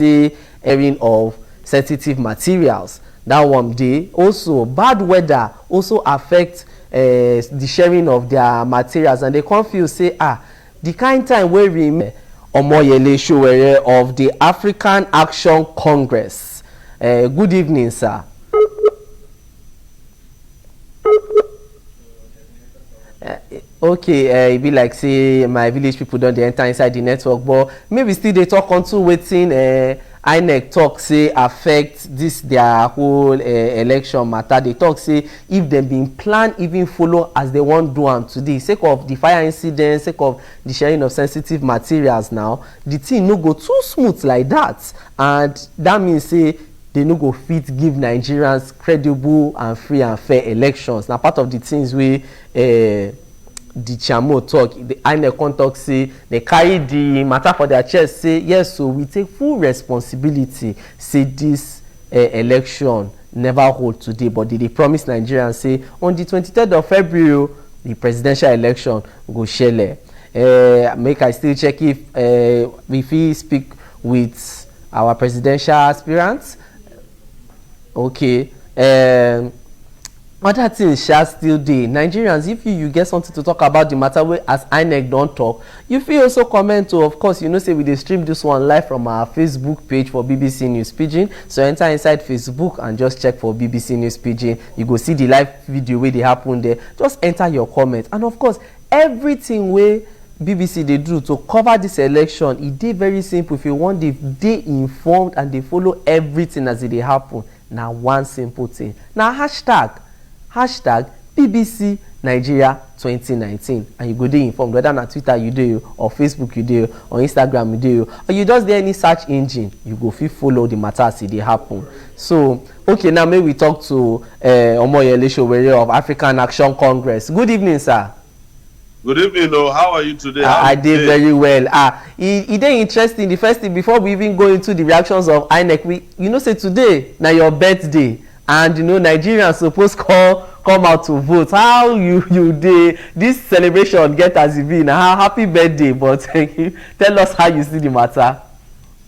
the airing of sensitive materials. That one day also bad weather also affect the sharing of their materials, and they confuse say the kind time where we Omoyele Sowore of the African Action Congress. Good evening, sir. Okay, it be like say my village people don't dey enter inside the network, but maybe still they talk on to wetin INEC talk say affect this their whole election matter. They talk say if dem been plan even follow as they wan do am today, sake of the fire incident, sake of the sharing of sensitive materials, now the thing no go too smooth like that, and that means say they no go fit give Nigerians credible and free and fair elections. Na part of the things wey the chamo talk. The INEC talk say they carry the matter for their chest, say yes, so we take full responsibility, say this election never hold today, but they promise Nigerians say on the 23rd of February the presidential election go shele. Make I still check if we speak with our presidential aspirants. Okay. Other things shall still dey. Nigerians, if you get something to talk about the matter wey as INEC don talk, you fit also comment to. Of course, you know say we dey stream this one live from our Facebook page for BBC News Pidgin. So enter inside Facebook and just check for BBC News Pidgin. You go see the live video wey dey happen there. Just enter your comment, and of course everything wey BBC dey do to cover this election, e dey very simple. If you want dey informed and dey follow everything as e dey happen, na one simple thing. Na hashtag BBC Nigeria 2019, and you go dey informed whether na Twitter you dey or Facebook you dey or Instagram you dey or you just dey any search engine, you go fit follow the matter as e dey happen. So okay, now make we talk to Omoyele Sowore of African Action Congress. Good evening, sir. Good evening. How are you today? I did very well. It dey interesting. The first thing before we even go into the reactions of INEC, you know say today na your birthday, and you know Nigerians suppose come out to vote. How you dey this celebration get as e be? Na happy birthday, but tell us how you see the matter.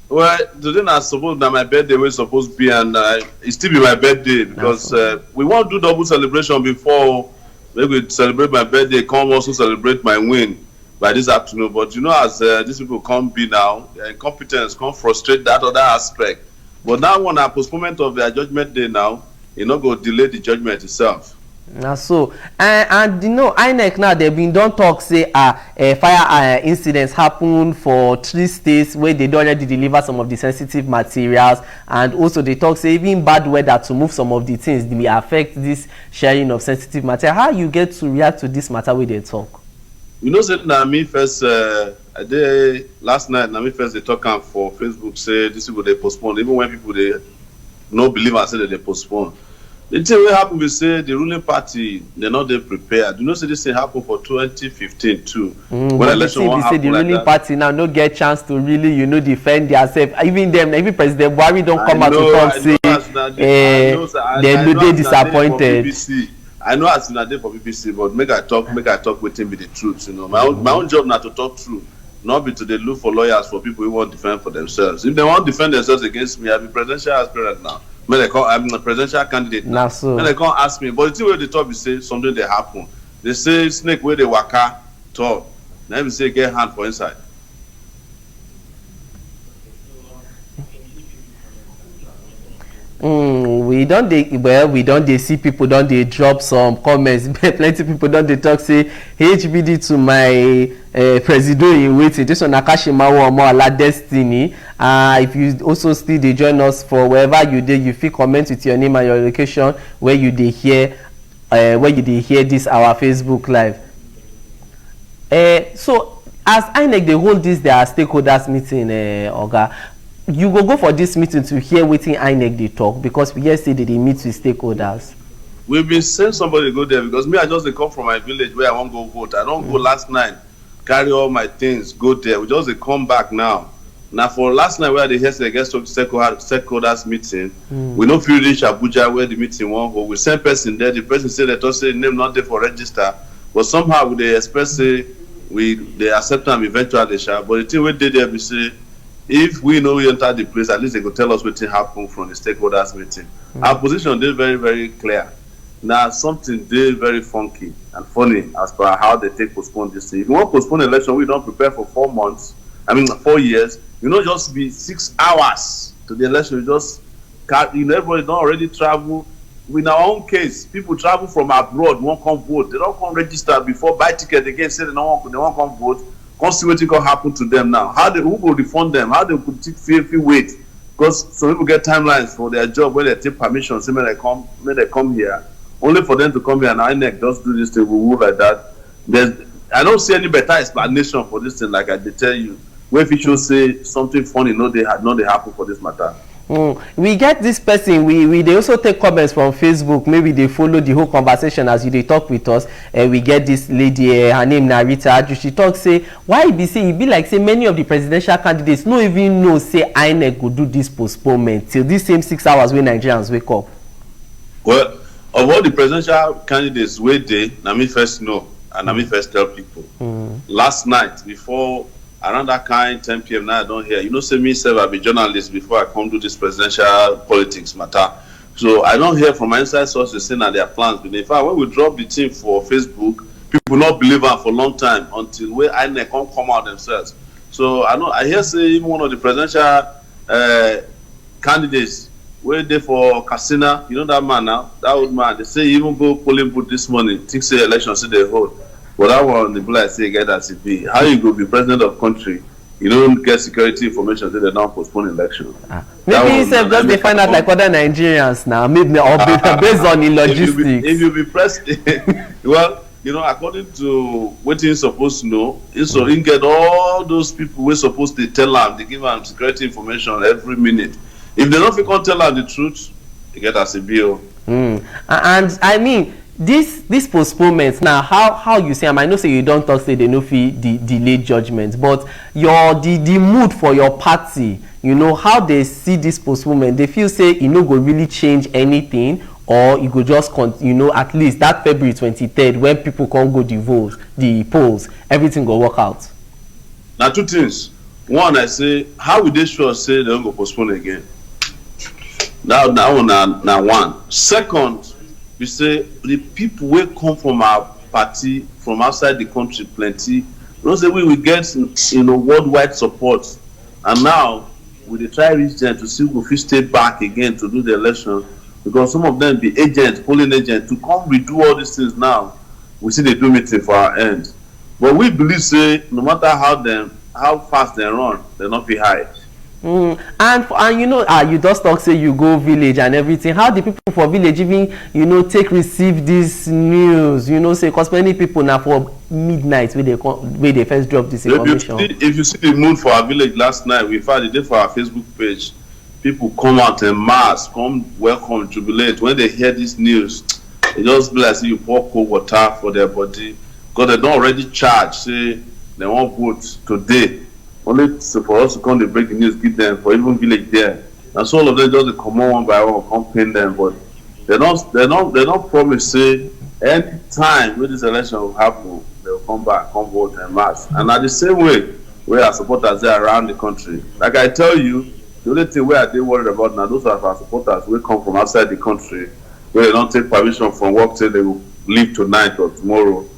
Well, today na suppose na my birthday wey suppose be, and it still be my birthday because we wan do double celebration before. Maybe celebrate my birthday, come also celebrate my win by this afternoon. But you know, as these people come be now, their incompetence come frustrate that other aspect. But now when a postponement of their judgment day now, you know, go delay the judgment itself. Na so and you know INEC now they been don talk say fire incidents happen for 3 states where they don already deliver some of the sensitive materials, and also they talk say even bad weather to move some of the things may affect this sharing of sensitive material. How you get to react to this matter wey they talk? You know, say na me first last night na me first they talk am for Facebook say this people they postpone, even when people they no believe and say that they postpone. The thing wey happen be say the ruling party they not dey prepared. You know, say this thing happen for 2015 too. When election wan happen, the ruling party now no get chance to really defend themselves. Even them, even President Buhari don come out to talk say they no dey disappointed. I know as una dey for BBC, but make I talk wetin be the truth. You know, my own job na to talk truth, not be to dey look for lawyers for people who want defend for themselves. If they want defend themselves against me, I be presidential aspirant now. I'm a presidential candidate now. So. When they come ask me, but the thing where they talk be say something they happen. They say snake where they waka talk. Then we say get hand for inside. We don't dey see people don dey drop some comments. Plenty people don dey talk say HBD to my presido in waiting. This one Akashimawo Omoala Destiny. If you also still dey join us for wherever you dey, you fit comment with your name and your location where you dey hear this our Facebook live. So as INEC dey hold this their stakeholders meeting, Oga, you go for this meeting to hear wetin INEC dey talk, because we hear say they dey meet with stakeholders. We been send somebody go there because me I just dey come from my village where I wan go vote. I don go last night, carry all my things go there. We just dey come back now. Now for last night where they hear say they get stakeholders meeting, we no fit reach Abuja where the meeting wan go. We send person there. The person say that say name not there for register, but somehow we dey expect say they accept am eventually. But the thing wey dey there be say if we know we enter the place, at least they go tell us wetin happen from the stakeholders meeting. Our position dey very, very clear. Now something dey very funky and funny as per how they take postpone this thing. If you want postpone election, we don't prepare for 4 months. 4 years. You know, just be 6 hours to the election. You just can't. Everybody don't already travel. In our own case, people travel from abroad, won't come vote. They don't come register before, buy ticket again, say they won't come vote. Can't see what can happen to them now. Who will refund them? How they could feel wait? Because some people get timelines for their job where they take permission, say when they come here. Only for them to come here and INEC just do this thing, we move like that. I don't see any better explanation for this thing, like I did tell you. Where if you should say something funny, they happen for this matter. We get this person, we they also take comments from Facebook. Maybe they follow the whole conversation as they talk with us. We get this lady, her name Narita. She talks, say, why it be like say many of the presidential candidates no even know say INEC go do this postponement till this same 6 hours when Nigerians wake up. Well, of all the presidential candidates wey dey, na me first know and na me first tell people. Last night before around that kind 10 p.m. now I don't hear. You know, say me sef I be journalist before I come do this presidential politics matter. So I don't hear from my inside sources saying that their plans. But in fact, when we drop the thing for Facebook, people not believe am for a long time until where INEC come out themselves. So I hear say even one of the presidential candidates wey dey for Katsina, you know that man now, that old man, they say even go polling booth this morning, think say election still dey hold. But that one, the like say get as it be. How you go be president of country? You don't get security information that they don't postpone election. Maybe yourself just they find out like other Nigerians now, maybe or based on the logistics. If you be president, well, you know, according to what he's supposed to know, so he get all those people we're supposed to tell them, they give them security information every minute. If they don't feel tell them the truth, they get as a bill. And I mean, this postponement now, how you say, I know say you don't talk say they no fit delay judgment, but the mood for your party, you know, how they see this postponement, they feel say it no go really change anything, or it go just you know, at least that February 23rd when people can't go the polls, everything go work out. Now two things. One, I say, how would they sure say they don't go postpone again? That one now one. Second, we say the people will come from our party from outside the country plenty. You know, say we will get, you know, worldwide support, and now we dey try reach them to see if we stay back again to do the election, because some of them be agents, polling agents, to come redo all these things now. We see they do meeting for our end, but we believe say no matter how fast they run, they not be hide. And you know, you just talk say you go village and everything. How the people for village even, you know, receive this news? You know, say because many people now for midnight where they first drop this information. If you see the mood for our village last night, we found the day for our Facebook page. People come out en mass, come welcome, jubilate. When they hear this news, they just be like say you pour cold water for their body, because they don't already charge. Say they won't vote today. Only for us to come to break the news, give them for even village there. And so all of them just come on one by one, come pin them. But they don't promise say any time when this election will happen, they'll come back, come vote en mass. And at the same way, we are supporters there around the country. Like I tell you, the only thing we are worried about now, those are our supporters will come from outside the country, where they don't take permission from work till they will leave tonight or tomorrow.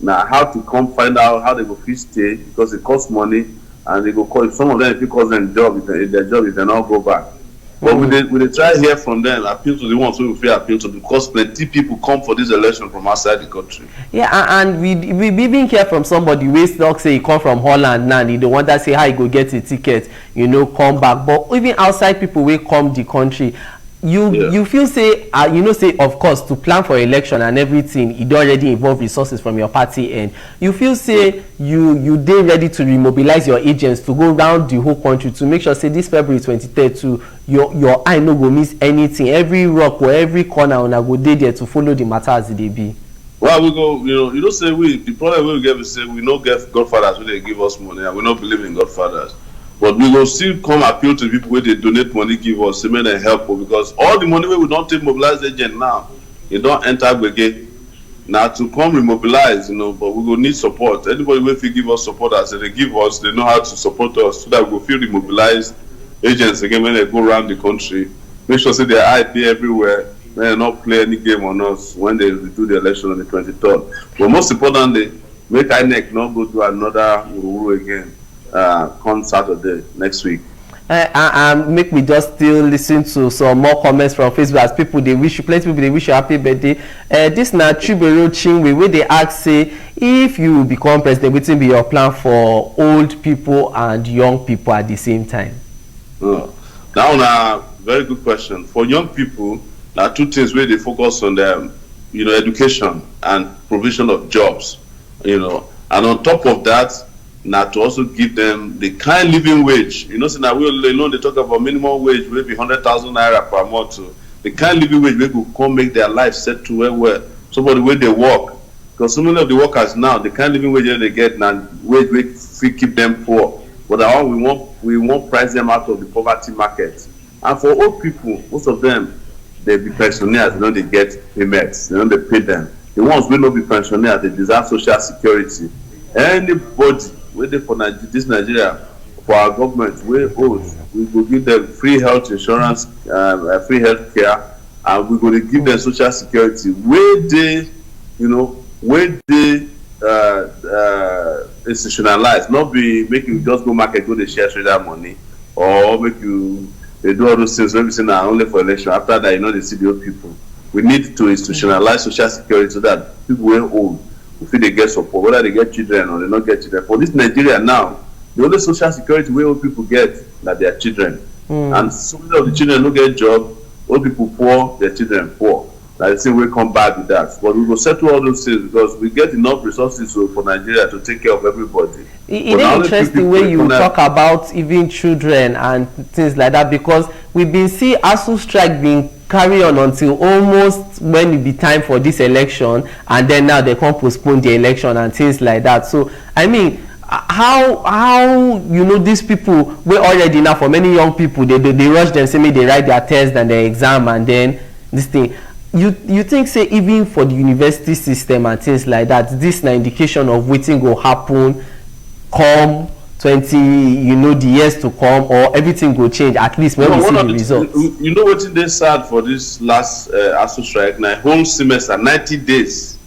Now how to come find out how they will fit stay, because it costs money. And they go call some of them if it costs them job, if their job if they not go back. But we they try to hear from them, appeal to the ones who we feel appeal to, because plenty people come for this election from outside the country. Yeah, and we even hear from somebody wey talk say he come from Holland now, and he don't want to say how he go get a ticket, you know, come back. But even outside people wey come the country, you feel say you know, say of course to plan for election and everything, it already involve resources from your party end. You feel say you dey ready to remobilize your agents to go round the whole country to make sure say this February 23rd to your eye no go miss anything, every rock or every corner una go dey there to follow the matter as they be. Well, we go, you know say the problem we get is say we no get godfathers wey dey give us money, and we no believe in godfathers. But we will still come appeal to people where they donate money, give us, say may they help, because all the money we don't take mobilize agent now, it don't enter again. now to come remobilize, but we will need support. Anybody will give us support as they give us, they know how to support us so that we will feel remobilized agents again when they go around the country. Make sure say their eye there everywhere. They not play any game on us when they do the election on the 23rd. But most importantly, make INEC not go to another Uru again come Saturday next week. Make me just still listen to some more comments from Facebook as people they wish you, plenty people they wish you happy birthday. This na Chibero Chinwe where they ask say if you become president, what will be your plan for old people and young people at the same time? Now, a very good question. For young people, there are two things where they focus on them, education and provision of jobs, and on top of that, now to also give them the kind living wage. So now we alone they talk about minimum wage, maybe 100,000 naira per month. So the kind living wage we could come make their life set to where somebody where they work. Because so many of the workers now, the kind living wage they get now, wage we keep them poor. But we won't price them out of the poverty market. And for old people, most of them they be pensioners, they get payments, they pay them. The ones will not be pensioners, they deserve social security. Anybody waiting for this Nigeria, for our government, we will give them free health insurance, free health care, and we're going to give them social security. Where they institutionalize, not be make you just go market, go to share trader money, or make you they do all those things. Maybe say now only for election. After that, they see the old people. We need to institutionalize social security so that people who are old, if they get support, whether they get children or they not get children. For this Nigeria now, the only social security where old people get that their children, and so many of the children don't get job. Old people poor, their children poor. Like the thing will come back with that. But we will settle all those things because we get enough resources for Nigeria to take care of everybody. It is interesting when you talk about even children and things like that, because we've been seeing ASUU strike being carry on until almost when it be time for this election, and then now they can't postpone the election and things like that. So I mean, how these people were already now, for many young people they rush them, say maybe they write their test and their exam and then this thing. You think say even for the university system and things like that, this na indication of wetin go happen come 20 the years to come, or everything go change at least when we see the results? Wetin dey sad for this last ASUU strike na whole semester 90 days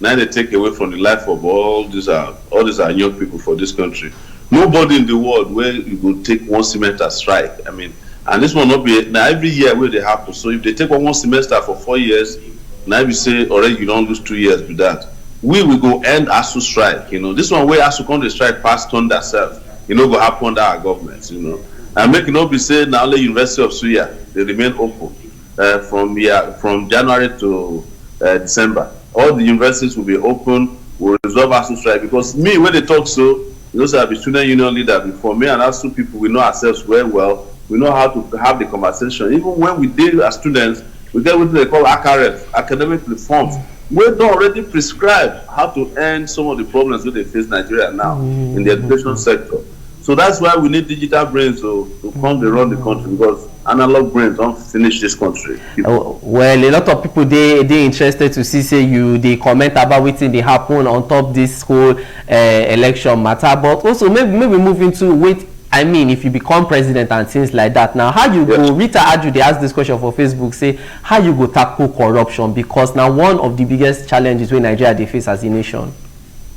now they take away from the life of all these are young people for this country. Nobody in the world where you go take one semester strike. I mean, and this will not be now every year where they happen. So if they take one semester for 4 years, now you say already you don't lose 2 years with that. We will go end ASUU strike. This one where ASUU come to strike past thunder self. Go happen under our government. And make it not be said now only University of Suya they remain open from January to December. All the universities will be open. We'll resolve ASUU strike because me when they talk so, say I've been student union leader before. Me and ASUU people we know ourselves very well. We know how to have the conversation. Even when we deal as students, we get what they call ACAREF, academic reforms. We don't already prescribe how to end some of the problems that they face Nigeria now in the education sector. So that's why we need digital brains to come to run the country, because analog brains don't finish this country. Well, a lot of people they interested to see say they comment about wetin dey happen on top this whole election matter, but also maybe move into if you become president and things like that. Now, how you go? Rita Aju, they asked this question for Facebook, say how you go tackle corruption, because now one of the biggest challenges where Nigeria they face as a nation.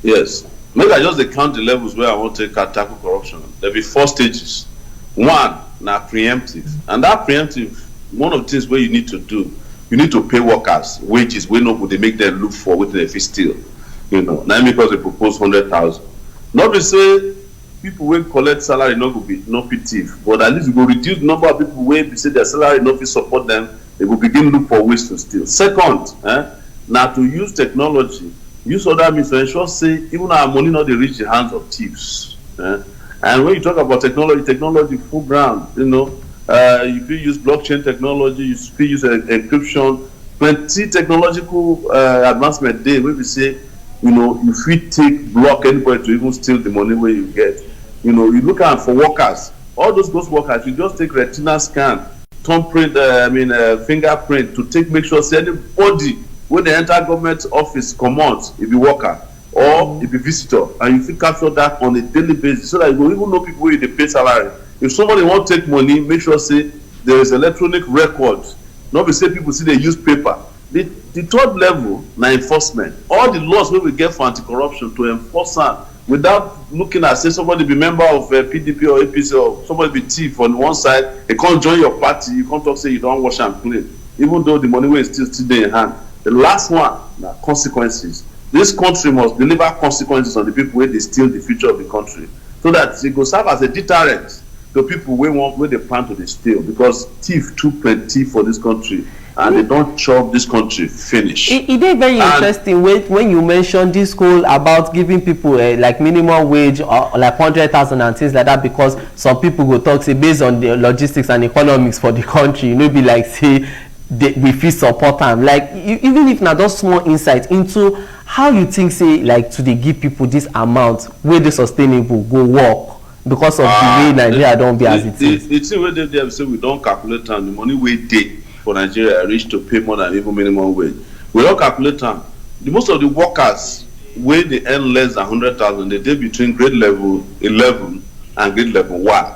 Yes, maybe I just count the levels where I want to tackle corruption. There'll be 4 stages. One, now preemptive, and that preemptive, one of the things where you need to do, you need to pay workers wages. We know what they make them look for what they steal. Now because they propose 100,000. Not to say people will collect salary not be thief, but at least we will reduce the number of people where say their salary not support them. They will begin look for ways to steal. Second, now to use technology, use other means to ensure say even our money not they reach the hands of thieves. And when you talk about technology full ground, if you use blockchain technology, you use encryption, plenty technological advancement there where we say, if we block anybody to even steal the money where you get. You look out for workers, all those ghost workers, you just take retina scan, thumbprint, fingerprint to make sure say anybody when they enter government office comot if be worker or if be visitor, and you fit capture that on a daily basis so that you go even know people wey you dey pay salary. If somebody wan take money, make sure say there is electronic record, no be say people still dey use paper. The third level na enforcement. All the laws wey we get for anti-corruption, to enforce am without looking at say somebody be member of PDP or APC, or somebody be thief on one side, they come join your party, you come talk say you don wash am clean, even though the money wey still dey in hand. The last one na consequences. This country must deliver consequences on the people wey dey steal the future of the country, so that it go serve as a deterrent to people wey dey plan to dey steal, because thief too plenty for this country, and they don chop this country finish. It is very interesting when you mention this whole about giving people like minimum wage or like 100,000 and things like that, because some people go talk say based on the logistics and economics for the country, be like say we fit support am. Like even if na just small insight into how you think say like to dey give people this amount wey dey sustainable go work, because of the way Nigeria don be as it is. The thing wey dey there be say we don calculate am, the money wey dey for Nigeria reach to pay more than even minimum wage. We don calculate am. Most of the workers wey dey earn less than 100,000, they dey between grade level 11 and grade level 1.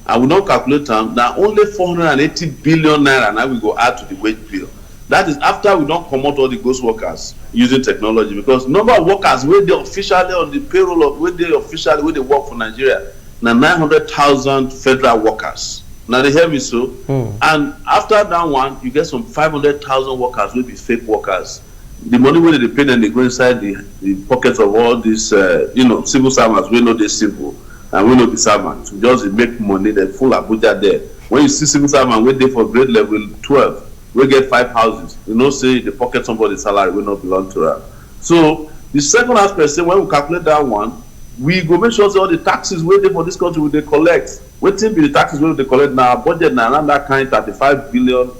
And we don calculate am, na only 480 billion naira na we go add to the wage bill. That is after we don comot all the ghost workers using technology, because number of workers wey dey officially on the payroll of wey dey work for Nigeria na 900,000 federal workers. Now they hear me so. And after that one, you get some 500,000 workers wey be fake workers. The money wey they pay them, they go inside the pockets of all these civil servants wey no dey civil and wey no be servants. We just make money, they full Abuja there. When you see civil servant wey dey for grade level 12, we get 5 houses, say they pocket somebody's salary wey not belong to her. So the second aspect say when we calculate that one, we go make sure say all the taxes wey dey for this country we dey collect. Wetin be the taxes wey we dey collect now? Our budget na around that kind 35 billion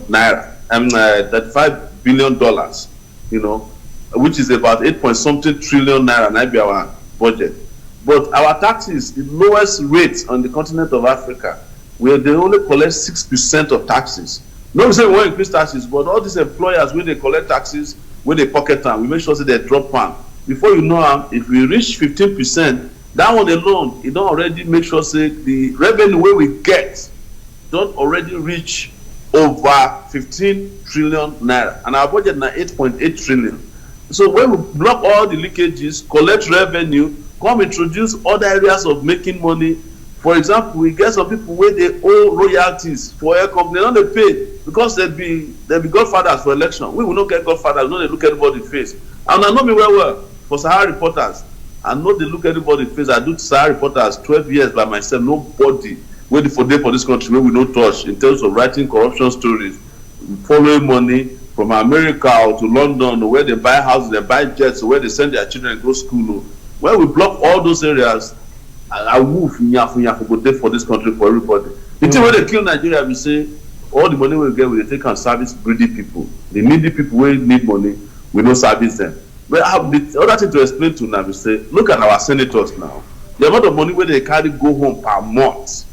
naira, $35 billion, which is about 8 point something trillion naira. Na be our budget. But our taxes, the lowest rate on the continent of Africa, where they only collect 6% of taxes. No be say we wan increase taxes, but all these employers wey dey collect taxes, wey dey pocket am, we make sure say they drop am. Before you know am, if we reach 15%, that one alone, it don already make sure say the revenue wey we get don already reach over 15 trillion naira, and our budget na 8.8 trillion. So when we block all the leakages, collect revenue, come introduce other areas of making money. For example, we get some people wey dey owe royalties for air company, they no dey pay because they be godfathers for election. We will not get godfathers, we no dey look anybody face. And I know me well for Sahara Reporters, I know they look anybody face. I do Sahara Reporters 12 years by myself. Nobody waiting for this country where we no touch in terms of writing corruption stories, following money from America or to London, or where they buy houses, they buy jets, or where they send their children to go school. When we block all those areas, I move go there for this country for everybody. The thing where they kill Nigeria, we say all the money we get, we take and service greedy people. The needy people who need money, we no service them. But the other thing to explain to now is say, look at our senators now. The amount of money where they carry go home per month,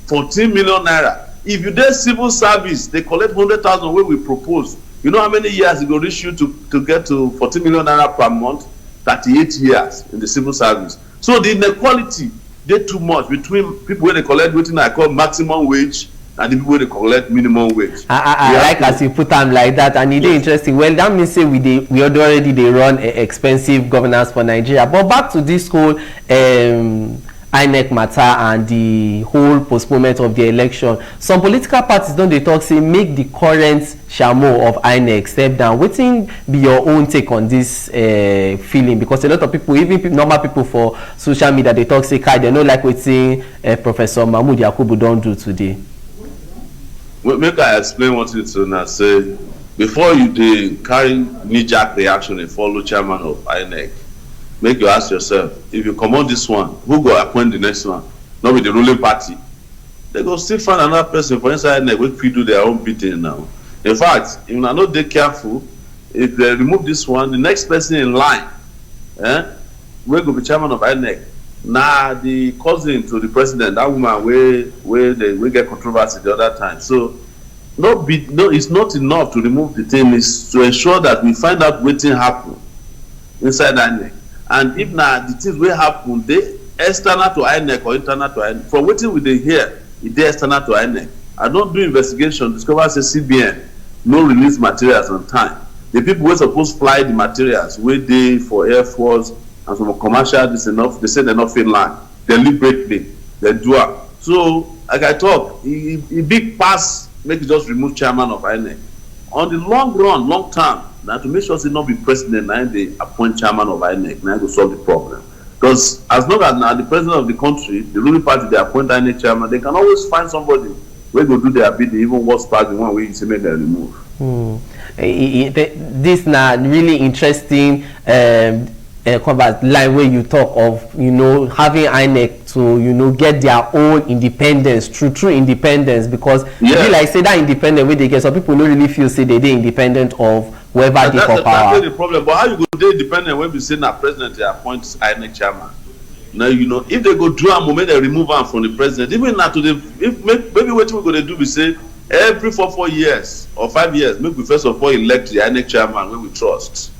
14 million naira. If you dey civil service, they collect 100,000 where we propose. You know how many years it will reach you to get to 14 million naira per month? 38 years in the civil service. So the inequality dey too much between people where they collect wetin I call maximum wage and the people wey dey collect minimum wage. I like as you put am like that, and e dey interesting. Well, that means say we already dey run expensive governance for Nigeria. But back to this whole INEC matter and the whole postponement of the election. Some political parties don dey talk say make the current shamo of INEC step down. Wetin be your own take on this feeling? Because a lot of people, even normal people for social media, dey talk say kai dem no like wetin Professor Mahmood Yakubu don do today. Make I explain one thing to now. Say before you dey carry knee-jerk reaction and follow chairman of INEC, make you ask yourself, if you comot this one, who go appoint the next one? Not with the ruling party. They go still find another person for inside INEC wey fit do their own bidding now. In fact, if una no dey careful, if they remove this one, the next person in line wey go be chairman of INEC na the cousin to the president, that woman wey get controversy the other time. So it's not enough to remove the thing. It's to ensure that we find out wetin happen inside INEC. And if na the things wey happen dey external to INEC or internal to INEC, from wetin we dey hear, e dey external to INEC. I don do investigation, discover say CBN no release materials on time. The people wey suppose fly the materials wey dey for Air Force and some commercial, this enough, they say they no fit land deliberately, they do am. So like I talk, e big pass make you just remove chairman of INEC. On the long run, long term, na to make sure say no be president na dey appoint chairman of INEC, na go solve the problem. Because as long as na the president of the country, the ruling party, dey appoint INEC chairman, they can always find somebody wey go do their bidding, even worse pass the one wey you say make dem remove. This na really interesting line where you talk of, having INEC to, get their own independence, true independence, because Yeah. like say that independent way they get, some people don't really feel say they independent of whoever they for power. That's the problem. But how you go dey independent when we say na president dey appoint INEC chairman? Now, if they go do am, make they remove am from the president. Even now, maybe wetin we go dey do be say every 4 years or 5 years, make we first of all elect the INEC chairman wey we trust.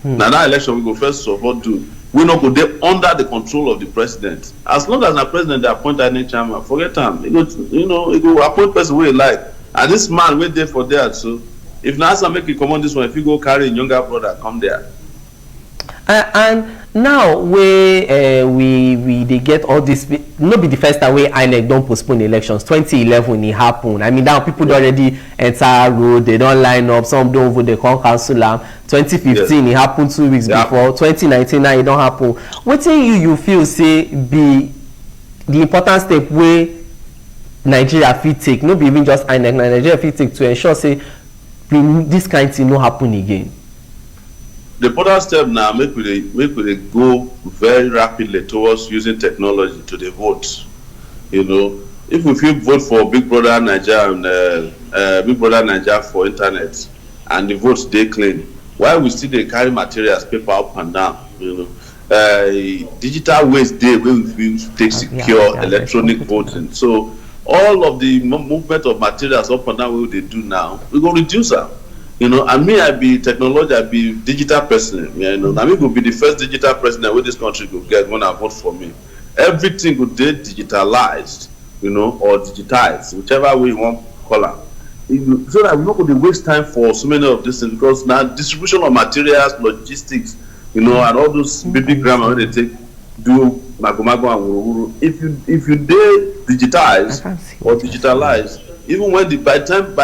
Now that election we go first of all do. We no go dey under the control of the president. As long as na president dey appoint INEC chairman, forget am. He go appoint person wey he like. And this man wey dey for there, so if na ask am make he comot this one, if he go carry him younger brother come there. And now we they get all this, no be the first time wey INEC don postpone elections. 2011 it happened. I mean, now people don already enter road, they don line up, some don vote, they come cancel am. 2015 it happened 2 weeks before. 2019 now it don happen. Wetin you feel say be the important step wey Nigeria fit take, no be even just INEC, Nigeria fit take to ensure say this kind thing no happen again? The important step now, make we dey go very rapidly towards using technology to the vote. If we fit vote for Big Brother Naija and Big Brother Naija for internet, and the votes dey clean, why we still dey carry materials, paper up and down? Digital ways dey wey we fit take secure electronic voting. So all of the movement of materials up and down wey we dey do now, we go reduce am. And me, I be technology, I be digital person. I mean, go be the first digital president where this country go get when I vote for me. Everything go dey digitalized, or digitized, whichever way you want to call it. So that we not going to waste time for so many of these things, because now distribution of materials, logistics, and all those big grammar when they take do magomago and wuru. If you dey digitized or digitalized, even when by time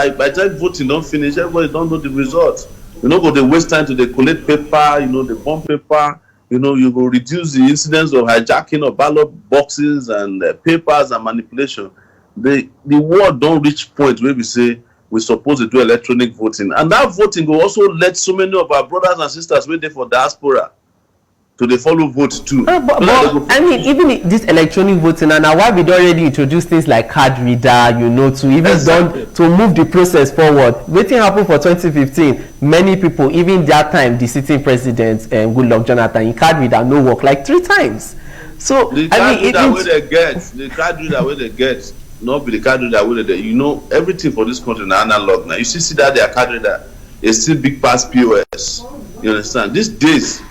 voting don't finish, everybody don't know the result. Go dey waste time to dey collect paper, the burn paper. You go reduce the incidence of hijacking of ballot boxes and papers and manipulation. The world don't reach point where we say we supposed to do electronic voting, and that voting will also let so many of our brothers and sisters wait there for diaspora to dey follow vote too. But I mean, even this electronic voting, and now why we don't already introduce things like card reader, to even to move the process forward. Wetin happen for 2015? Many people, even that time, the sitting president, Goodluck Jonathan, in card reader no work like 3 times. So the card reader wey they get, the card reader wey they get, not be the card reader wey they. Everything for this country na analog now. You see that their card reader is still big past POS. You understand? These days,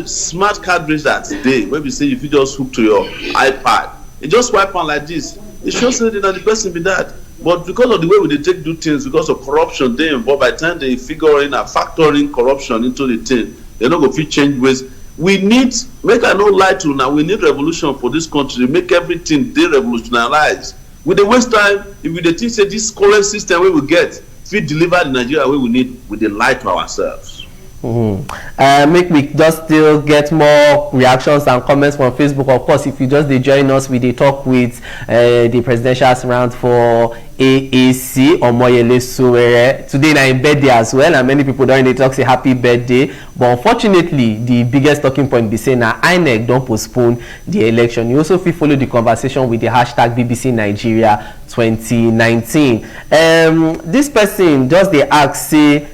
smart card reader today, where we say if you just hook to your iPad, it just swipe on like this. It shows that the person be that. But because of the way we take do things, because of corruption they involved, by the time they figure in and factor in corruption into the thing, they're not going to change ways. We need, make I no lie to now, we need revolution for this country, make everything they revolutionize. With the waste time, if we think say this current system we will get, if we deliver the Nigeria way we need, we dey lie to ourselves. Make we just still get more reactions and comments from Facebook. Of course, if you just join us, we talk with the presidential aspirant for AAC, Omoyele Sowore. Today na him birthday as well, and many people don't talk say happy birthday. But unfortunately, the biggest talking point be saying now INEC don't postpone the election. You also follow the conversation with the hashtag BBC Nigeria 2019. This person just they ask say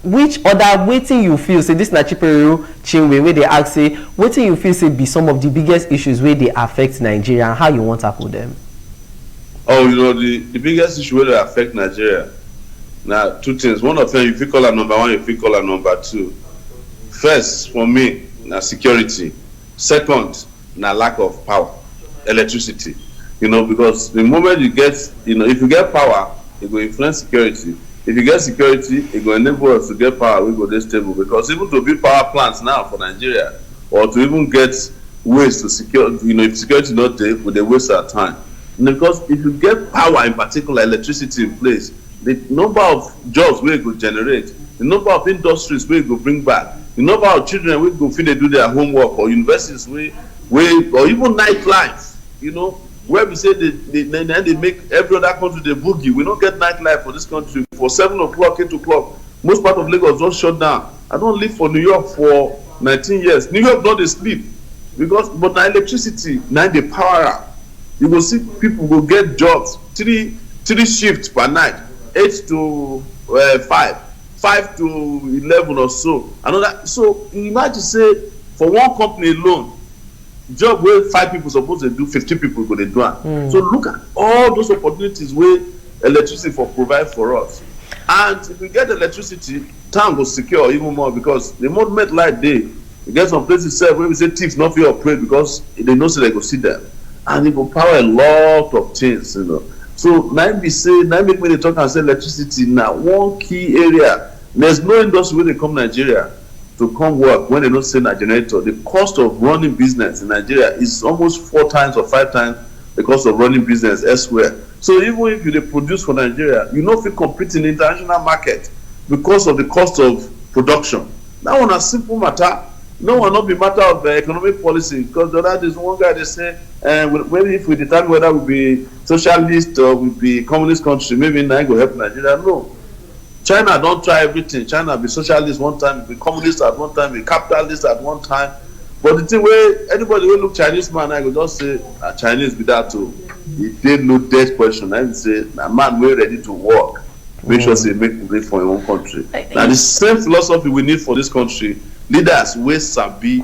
which other wetin you feel say this na Chiperu Chinwe wey dey ask say wetin you feel say be some of the biggest issues wey dey affect Nigeria and how you wan tackle them? Oh, the biggest issue wey dey affect Nigeria na two things. One of them, you fit call am number one, you fit call am number two. First, for me, na security. Second, na lack of power, electricity. Because the moment you get, if you get power, it go influence security. If you get security, it go enable us to get power, we go dey stable. Because even to build power plants now for Nigeria, or to even get ways to secure, if security not there, we dey waste our time. Because if you get power, in particular electricity in place, the number of jobs wey go generate, the number of industries wey go bring back, the number of children wey go fit dey do their homework, or universities wey or even nightlife, where we say they make every other country dey boogie. We don't get nightlife for this country. For 7 o'clock, 8 o'clock, most part of Lagos don shut down. I don live for New York for 19 years. New York no dey sleep, but na electricity na dey power am. You go see people go get jobs, three shifts per night, 8 to 5 to 11 or so. So you imagine say for one company alone, job wey 5 people suppose dey do, 50 people go dey do am. So look at all those opportunities wey electricity for provide for us. And if we get electricity, town go secure even more, because the moment light dey, you get some places sef wey we say thieves no fit operate because they know say they go see them, and e go power a lot of things. So na make me dey talk and say electricity na one key area. There's no industry wey dey come Nigeria to come work when they don't say na generator. The cost of running business in Nigeria is almost 4 times or 5 times the cost of running business elsewhere. So even if you dey produce for Nigeria, you no fit compete in the international market because of the cost of production. That one na simple matter. No one not be matter of economic policy, because the other day one guy dey say maybe if we determine whether we be socialist or we be communist country, maybe na go help Nigeria. No. China don try everything. China be socialist one time, be communist at one time, be capitalist at one time. But the thing wey anybody wey look Chinese man, I go just say Chinese be that too. E dey loaded question. I say na man wey ready to work, make sure say make way for im own country. Na the same philosophy we need for this country. Leaders wey sabi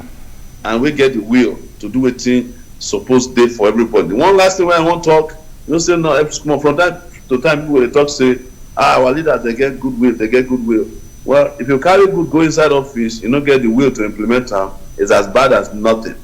and wey get the will to do wetin suppose dey for everybody. One last thing wey I wan talk, say no, from time to time people dey talk say our leaders dey get goodwill. Well, if you carry good go inside office, you no get the will to implement am, it's as bad as nothing.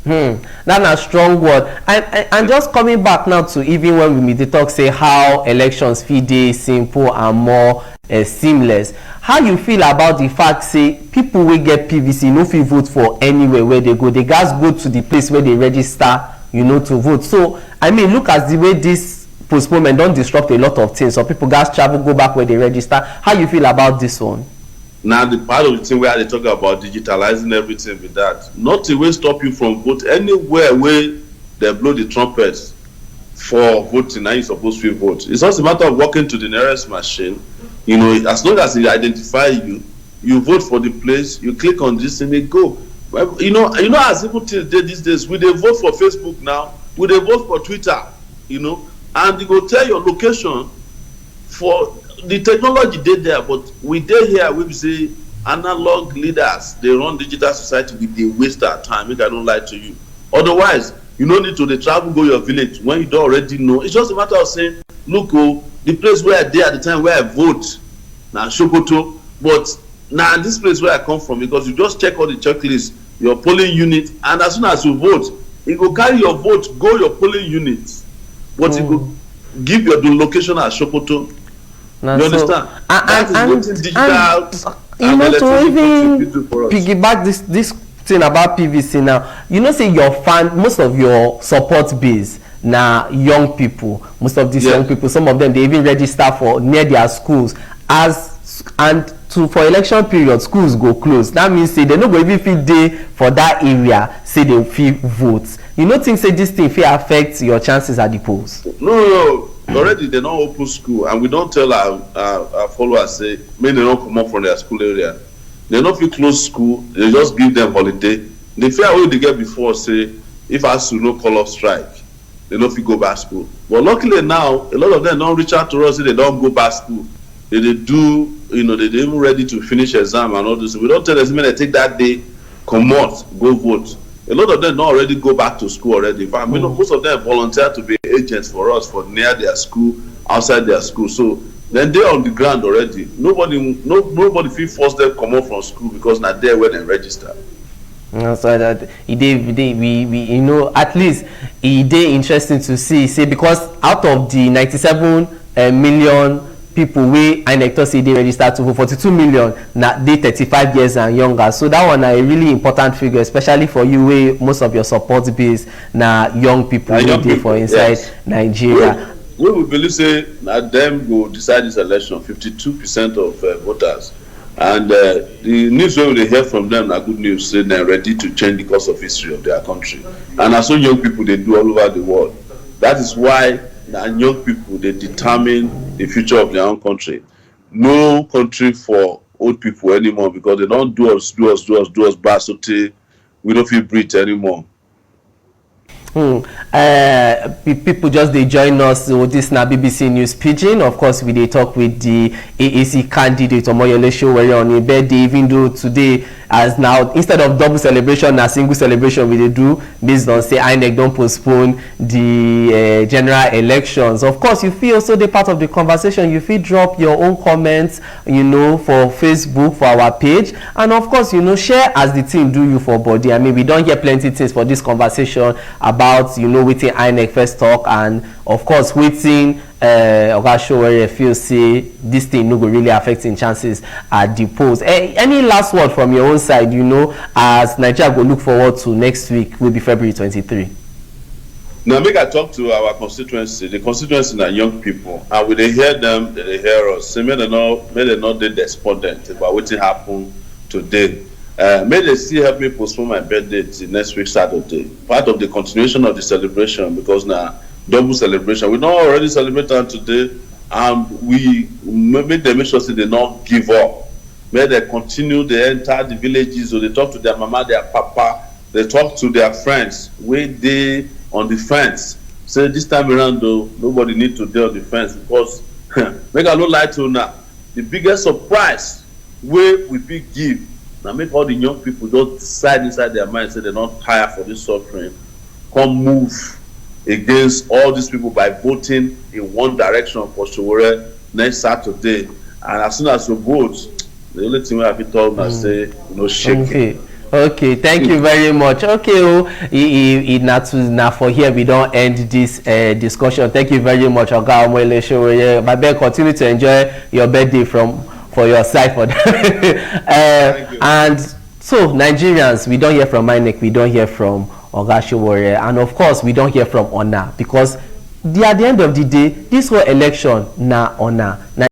That's a strong word. And just coming back now to even when we dey talk say how elections fit dey simple and more seamless. How you feel about the fact say people wey get PVC no fit vote for anywhere where they go? They gats go to the place where they register, to vote. So I mean, look at the way this postponement don disrupt a lot of things. So people gats travel, go back where they register. How you feel about this one? Now the part of the thing where they talk about digitalizing everything with that, nothing will stop you from vote anywhere where they blow the trumpets for voting. Now you supposed to vote. It's just a matter of walking to the nearest machine. As long as they identify you, you vote for the place. You click on this and they go. Well, as people these days, we they vote for Facebook now. We they vote for Twitter. And they go tell your location. For the technology dey there, but we dey here we say analog leaders dey run digital society. We dey waste our time. Make I don't lie to you. Otherwise, you no need to dey travel go your village when you don already know. It's just a matter of saying, look, the place where I dey at the time where I vote na Sokoto, but na this place where I come from, because you just check all the checklists, your polling unit, and as soon as you vote, e go carry your vote go your polling unit, but e go give your the location as Sokoto. You understand? And to even piggyback this thing about PVC now, say most of your support base now young people. Most of these young people, some of them they even register for near their schools for election period, schools go close. That means say they no go even fit dey for that area, say they fit vote. You no think say this thing fit affect your chances at the polls? No. Already they don't open school, and we don't tell our followers say make they don't come up from their school area. They don't feel close school, they just give them holiday. The fear wey they get before say if ASUU no call off strike, they don't feel go back school. But luckily now, a lot of them don't reach out to us say they don't go back school. They do, they even ready to finish exam and all this. We don't tell them, they take that day, come out, go vote. a lot of them not already go back to school already. In fact, most of them volunteer to be agents for us for near their school, outside their school. So then they're on the ground already. Nobody feel force them come out from school because now they're where they register. So that we at least it is interesting to see because out of the 97 million people wey INEC talk say dey register to vote, 42 million na dey 35 years and younger. So that one na a really important figure, especially for you wey most of your support base na young people wey dey for inside Nigeria. We believe say na dem go decide this election, 52% of voters. And the news wey we dey hear from them na good news, say they're ready to change the course of history of their country. And as so young people they do all over the world. That is why young people they determine the future of their own country. No country for old people anymore, because they don't do us bad, so we don't feel breathe anymore. People just they join us with this na BBC News Pidgin. Of course, we dey talk with the AAC candidate Omoyele Sowore on his birthday, even though today as now instead of double celebration na single celebration we dey do based on say INEC don postpone the general elections. Of course, you fit also dey part of the conversation. You fit drop your own comments, for Facebook, for our page, and of course, share as the thing do you for body. I mean, we don hear plenty things for this conversation about wetin INEC first talk, and of course wetin Oga Sowore feel say this thing no go really affect im chances at the polls. Any last word from your own side, as Nigeria go look forward to next week will be February 23? Now make I talk to our constituency. The constituency na young people, and when they hear them, they hear us. Say make they not dey despondent about wetin happen today. May they still help me postpone my birthday till next week Saturday. Part of the continuation of the celebration, because now double celebration. We don't already celebrate on today, and we make them make sure that they not give up. May they continue, they enter the villages, or they talk to their mama, their papa, they talk to their friends, where they on the fence. Say this time around though, nobody need to be on the fence, because make I no lie to you now, the biggest surprise where we big give. Now make all the young people don't decide inside their mind, say they're not tired for this suffering, come move against all these people by voting in one direction for Sowore next Saturday. And as soon as you vote, the only thing we have to tell them say, shake. Okay, thank you very much. Okay, now for here we don't end this discussion. Thank you very much, Oga Omoyele Sowore. My best, continue to enjoy your birthday for your side for that. And so Nigerians, we don't hear from INEC, we don't hear from Oga Sowore, and of course we don't hear from Ona, because at the end of the day, this whole election na Ona. Now